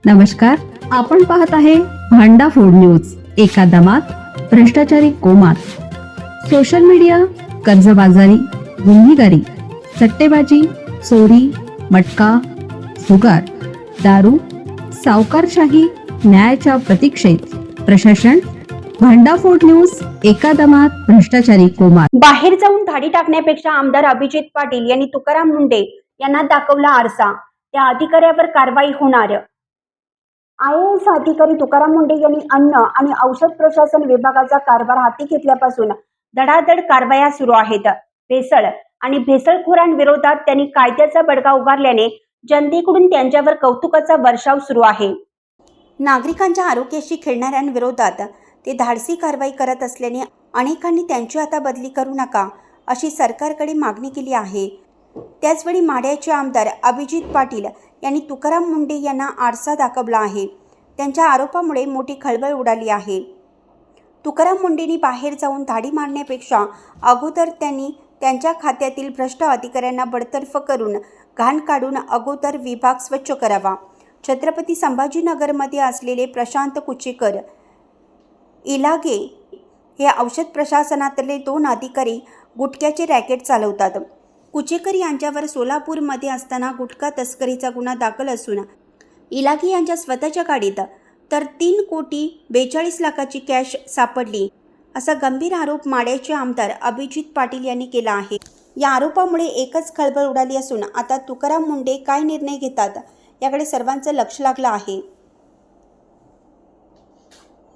नमस्कार, आपण पाहत आहे भांडा फूड न्यूज. एका दमात भ्रष्टाचारी कोमात. सोशल मीडिया, कर्जबाजारी, गुन्हेगारी, सट्टेबाजी, चोरी, मटका, जुगार, दारू, सावकारशाही, न्यायाच्या प्रतीक्षेत प्रशासन. भांडा फूड न्यूज. एका दमात भ्रष्टाचारी कोमात. बाहेर जाऊन धाडी टाकण्यापेक्षा आमदार अभिजित पाटील यांनी तुकाराम मुंडे यांना दाखवला आरसा. त्या अधिकाऱ्यावर कारवाई होणार. IAS अधिकारी तुकाराम मुंडे यांनी अन्न आणि औषध प्रशासन विभागाचा कारभार हाती घेतल्यापासून धडाधड कारवाया सुरू आहेत. भेसळ आणि भेसळखोरांविरोधात त्यांनी कायद्याचा बडगा उगारल्याने जनतेकडून त्यांच्यावर कौतुकाचा वर्षाव सुरू आहे. नागरिकांच्या आरोग्याशी खेळणाऱ्यांविरोधात ते धाडसी कारवाई करत असल्याने अनेकांनी त्यांची आता बदली करू नका अशी सरकारकडे मागणी केली आहे. त्याचवेळी माढ्याचे आमदार अभिजित पाटील यांनी तुकाराम मुंडे यांना आरसा दाखवला आहे. त्यांच्या आरोपामुळे मोठी खळबळ उडाली आहे. तुकाराम मुंडेंनी बाहेर जाऊन धाडी मारण्यापेक्षा अगोदर त्यांनी त्यांच्या खात्यातील भ्रष्ट अधिकाऱ्यांना बडतर्फ करून घाण काढून अगोदर विभाग स्वच्छ करावा. छत्रपती संभाजीनगरमध्ये असलेले प्रशांत कुचेकर, इलागे हे औषध प्रशासनातले 2 अधिकारी गुटख्याचे रॅकेट चालवतात. कुचेकर यांच्यावर सोलापूरमध्ये असताना गुटखा तस्करीचा गुन्हा दाखल असून इलागे यांच्या स्वतःच्या गाडीत तर 3,42,00,000ची कॅश सापडली असा गंभीर आरोप माढ्याचे आमदार अभिजित पाटील यांनी केला आहे. या आरोपामुळे एकच खळबळ उडाली असून आता तुकाराम मुंडे काय निर्णय घेतात याकडे सर्वांचं लक्ष लागलं आहे.